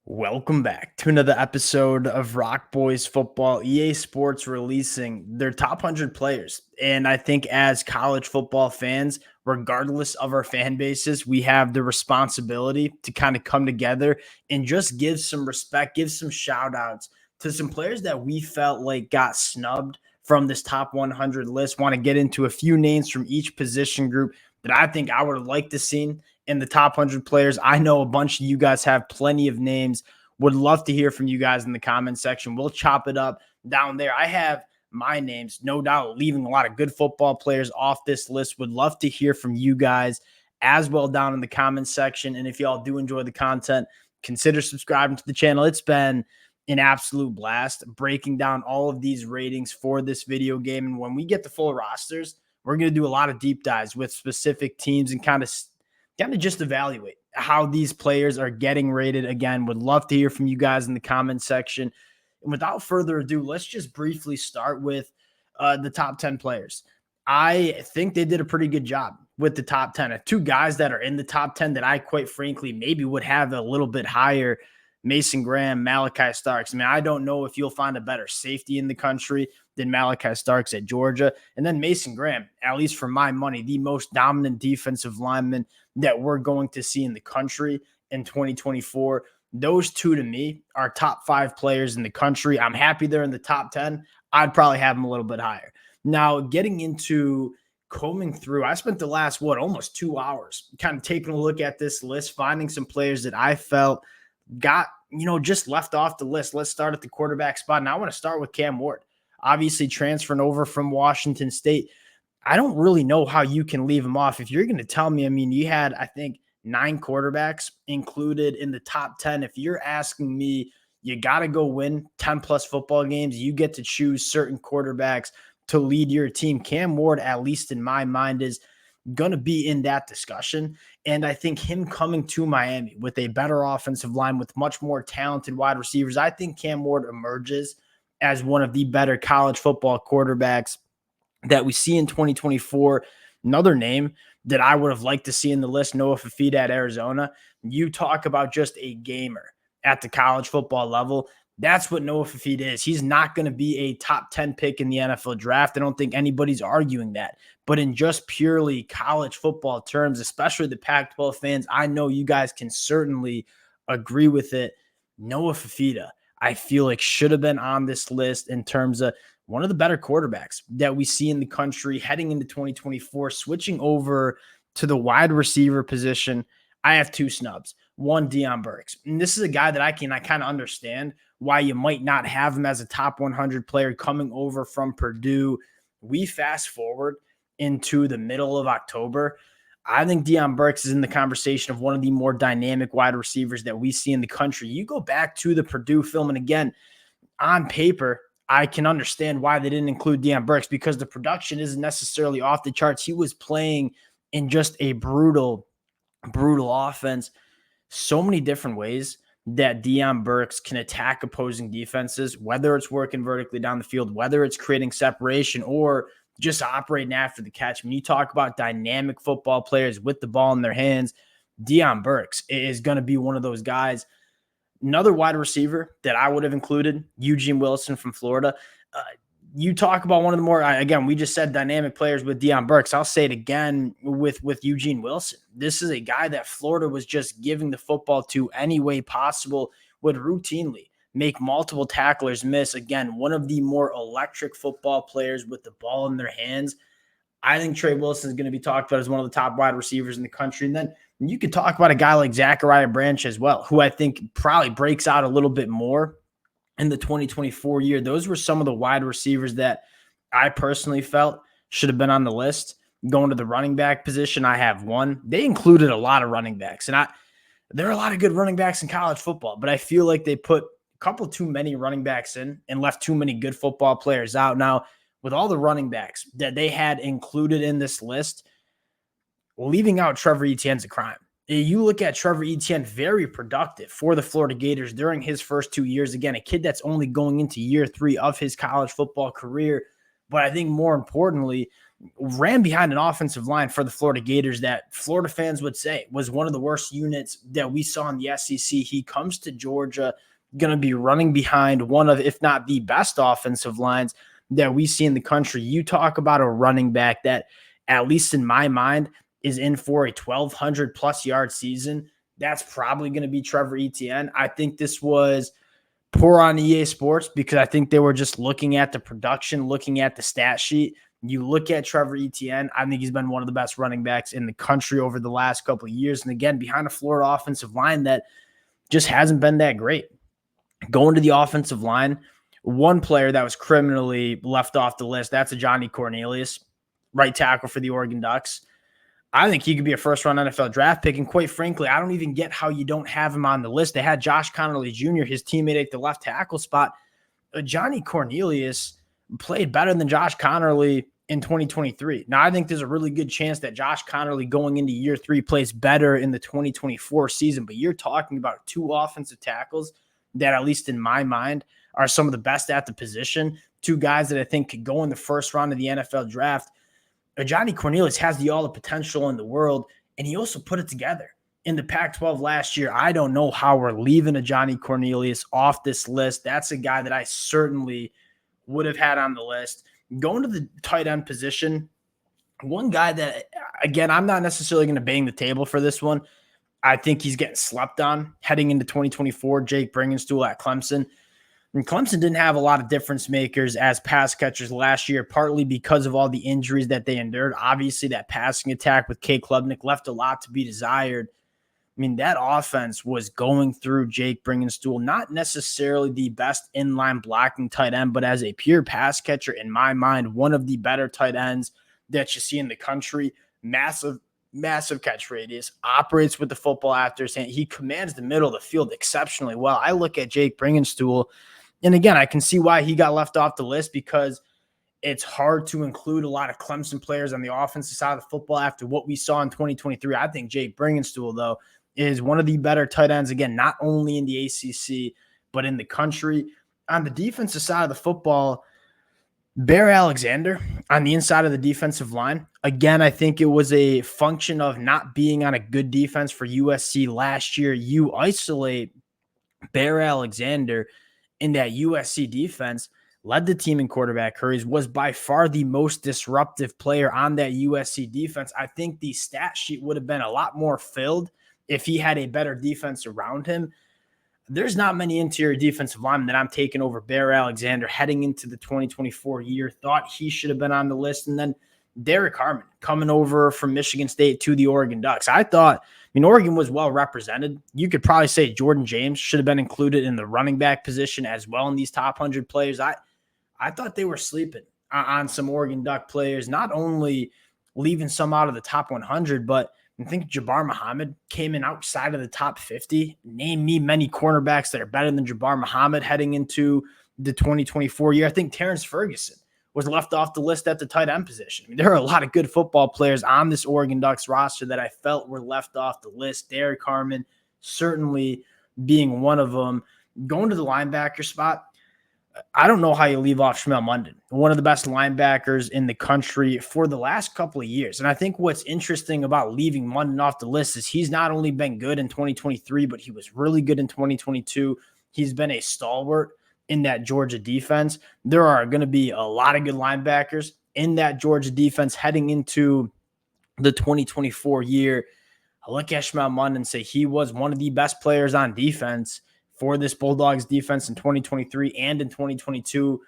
Welcome back to another episode of Rock Boys Football. EA Sports releasing their top 100 players. And I think as college football fans, regardless of our fan bases, we have the responsibility to kind of come together and just give some respect, give some shout outs to some players that we felt like got snubbed from this top 100 list. Want to get into a few names from each position group that I think I would have liked to see in the top 100 players. I know a bunch of you guys have plenty of names. Would love to hear from you guys in the comment section. We'll chop it up down there. I have my names, no doubt, leaving a lot of good football players off this list. Would love to hear from you guys as well down in the comment section. And if y'all do enjoy the content, consider subscribing to the channel. It's been an absolute blast breaking down all of these ratings for this video game. And when we get the full rosters, we're going to do a lot of deep dives with specific teams and kind of just evaluate how these players are getting rated. Again, would love to hear from you guys in the comment section. And without further ado, let's just briefly start with the top 10 players. I think they did a pretty good job with the top 10. Two guys that are in the top 10 that I quite frankly maybe would have a little bit higher: Mason Graham, Malachi Starks. I mean, I don't know if you'll find a better safety in the country than Malachi Starks at Georgia. And then Mason Graham, at least for my money, the most dominant defensive lineman that we're going to see in the country in 2024. Those two to me are top 5 players in the country. I'm happy they're in the top 10. I'd probably have them a little bit higher. Now, getting into combing through, I spent the last, almost 2 hours kind of taking a look at this list, finding some players that I felt got, just left off the list. Let's start at the quarterback spot. And I want to start with Cam Ward, obviously transferring over from Washington State. I don't really know how you can leave him off. If you're going to tell me, I mean, you had, I think, 9 quarterbacks included in the top 10. If you're asking me, you got to go win 10 plus football games. You get to choose certain quarterbacks to lead your team. Cam Ward, at least in my mind, is going to be in that discussion. And I think him coming to Miami with a better offensive line, with much more talented wide receivers, I think Cam Ward emerges as one of the better college football quarterbacks that we see in 2024. Another name that I would have liked to see in the list, Noah Fifita at Arizona. You talk about just a gamer at the college football level. That's what Noah Fifita is. He's not going to be a top 10 pick in the NFL draft. I don't think anybody's arguing that. But in just purely college football terms, especially the Pac-12 fans, I know you guys can certainly agree with it. Noah Fifita, I feel like, should have been on this list in terms of one of the better quarterbacks that we see in the country heading into 2024. Switching over to the wide receiver position, I have 2 snubs. One, Deion Burks. And this is a guy that I kind of understand why you might not have him as a top 100 player coming over from Purdue. We fast forward into the middle of October. I think Deion Burks is in the conversation of one of the more dynamic wide receivers that we see in the country. You go back to the Purdue film, and again, on paper, I can understand why they didn't include Deion Burks, because the production isn't necessarily off the charts. He was playing in just a brutal offense. So many different ways that Deion Burks can attack opposing defenses, whether it's working vertically down the field, whether it's creating separation, or just operating after the catch. When you talk about dynamic football players with the ball in their hands, Deion Burks is going to be one of those guys. Another wide receiver that I would have included, Eugene Wilson from Florida. You talk about one of the more, again, we just said dynamic players with Deion Burks. I'll say it again with Eugene Wilson. This is a guy that Florida was just giving the football to any way possible, would routinely make multiple tacklers miss. Again, one of the more electric football players with the ball in their hands. I think Trey Wilson is going to be talked about as one of the top wide receivers in the country. And then you could talk about a guy like Zachariah Branch as well, who I think probably breaks out a little bit more in the 2024 year. Those were some of the wide receivers that I personally felt should have been on the list. Going to the running back position, I have 1. They included a lot of running backs, and there are a lot of good running backs in college football, but I feel like they put a couple too many running backs in and left too many good football players out. Now, with all the running backs that they had included in this list, leaving out Trevor Etienne's a crime. You look at Trevor Etienne, very productive for the Florida Gators during his first 2 years. Again, a kid that's only going into year 3 of his college football career. But I think more importantly, ran behind an offensive line for the Florida Gators that Florida fans would say was one of the worst units that we saw in the SEC. He comes to Georgia, going to be running behind one of, if not the best offensive lines that we see in the country. You talk about a running back that, at least in my mind, is in for a 1,200 plus yard season. That's probably going to be Trevor Etienne. I think this was poor on EA Sports because I think they were just looking at the production, looking at the stat sheet. You look at Trevor Etienne, I think he's been one of the best running backs in the country over the last couple of years. And again, behind a Florida offensive line that just hasn't been that great. Going to the offensive line, one player that was criminally left off the list, that's a Johnny Cornelius, right tackle for the Oregon Ducks. I think he could be a first-round NFL draft pick, and quite frankly, I don't even get how you don't have him on the list. They had Josh Connerly Jr., his teammate at the left tackle spot. Johnny Cornelius played better than Josh Connerly in 2023. Now, I think there's a really good chance that Josh Connerly going into year 3 plays better in the 2024 season, but you're talking about 2 offensive tackles that, at least in my mind, are some of the best at the position, 2 guys that I think could go in the first round of the NFL draft. Johnny Cornelius has all the potential in the world, and he also put it together in the Pac-12 last year. I don't know how we're leaving a Johnny Cornelius off this list. That's a guy that I certainly would have had on the list. Going to the tight end position, one guy that, again, I'm not necessarily going to bang the table for this one. I think he's getting slept on heading into 2024, Jake Bringenstool at Clemson. And Clemson didn't have a lot of difference makers as pass catchers last year, partly because of all the injuries that they endured. Obviously, that passing attack with K. Klubnik left a lot to be desired. I mean, that offense was going through Jake Bringenstool, not necessarily the best inline blocking tight end, but as a pure pass catcher, in my mind, one of the better tight ends that you see in the country. Massive catch radius, operates with the football after his hand. He commands the middle of the field exceptionally well. I look at Jake Bringenstool, and again, I can see why he got left off the list because it's hard to include a lot of Clemson players on the offensive side of the football after what we saw in 2023. I think Jake Bringenstool, though, is one of the better tight ends, again, not only in the ACC, but in the country. On the defensive side of the football, Bear Alexander on the inside of the defensive line. Again, I think it was a function of not being on a good defense for USC last year. You isolate Bear Alexander in that USC defense, led the team in quarterback hurries, was by far the most disruptive player on that USC defense. I think the stat sheet would have been a lot more filled if he had a better defense around him. There's not many interior defensive linemen that I'm taking over Bear Alexander heading into the 2024 year. Thought he should have been on the list. And then Derek Harmon coming over from Michigan State to the Oregon Ducks. Oregon was well represented. You could probably say Jordan James should have been included in the running back position as well in these top 100 players. I thought they were sleeping on some Oregon Duck players, not only leaving some out of the top 100, but I think Jabbar Muhammad came in outside of the top 50. Name me many cornerbacks that are better than Jabbar Muhammad heading into the 2024 year. I think Terrence Ferguson was left off the list at the tight end position. There are a lot of good football players on this Oregon Ducks roster that I felt were left off the list. Derek Harmon certainly being one of them. Going to the linebacker spot, I don't know how you leave off Shmuel Munden, one of the best linebackers in the country for the last couple of years. And I think what's interesting about leaving Munden off the list is he's not only been good in 2023, but he was really good in 2022. He's been a stalwart in that Georgia defense. There are going to be a lot of good linebackers in that Georgia defense heading into the 2024 year. I look at Shmuel Munden and say he was one of the best players on defense for this Bulldogs defense in 2023 and in 2022.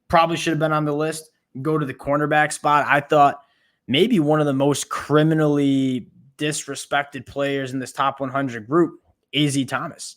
Probably should have been on the list. Go to the cornerback spot. I thought maybe one of the most criminally disrespected players in this top 100 group, A.Z. Thomas.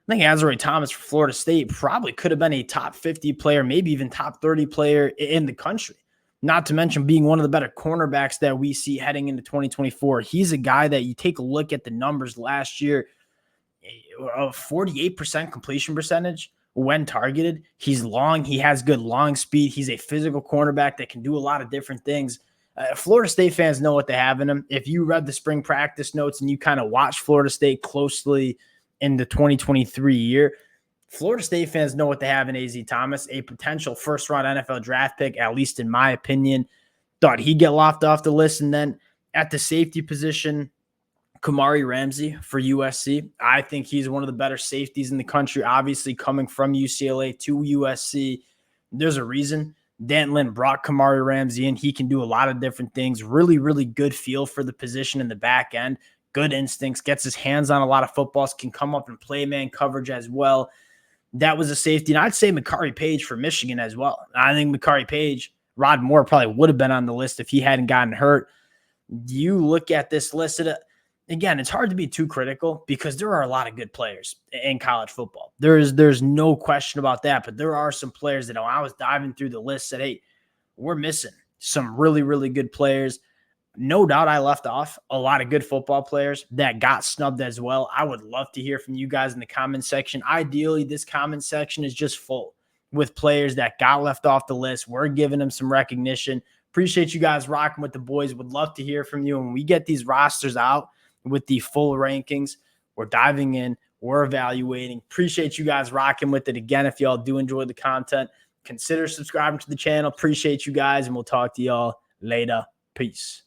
I think Azaray Thomas for Florida State probably could have been a top 50 player, maybe even top 30 player in the country. Not to mention being one of the better cornerbacks that we see heading into 2024. He's a guy that you take a look at the numbers last year, a 48% completion percentage when targeted. He's long. He has good long speed. He's a physical cornerback that can do a lot of different things. Florida State fans know what they have in him. If you read the spring practice notes and you kind of watch Florida State closely in the 2023 year, Florida State fans know what they have in A.Z. Thomas, a potential first-round NFL draft pick, at least in my opinion. thought he'd get lopped off the list. And then at the safety position, Kamari Ramsey for USC. I think he's one of the better safeties in the country, obviously coming from UCLA to USC. There's a reason Dan Lynn brought Kamari Ramsey in. He can do a lot of different things. Really, really good feel for the position in the back end. Good instincts, gets his hands on a lot of footballs, can come up and play man coverage as well. That was a safety. And I'd say Makari Page for Michigan as well. I think Makari Page, Rod Moore probably would have been on the list if he hadn't gotten hurt. You look at this list, again, it's hard to be too critical because there are a lot of good players in college football. There's no question about that, but there are some players that when I was diving through the list said, hey, we're missing some really, really good players. No doubt I left off a lot of good football players that got snubbed as well. I would love to hear from you guys in the comment section. Ideally, this comment section is just full with players that got left off the list. We're giving them some recognition. Appreciate you guys rocking with the boys. Would love to hear from you. And when we get these rosters out with the full rankings, we're diving in, we're evaluating. Appreciate you guys rocking with it. Again, if y'all do enjoy the content, consider subscribing to the channel. Appreciate you guys, and we'll talk to y'all later. Peace.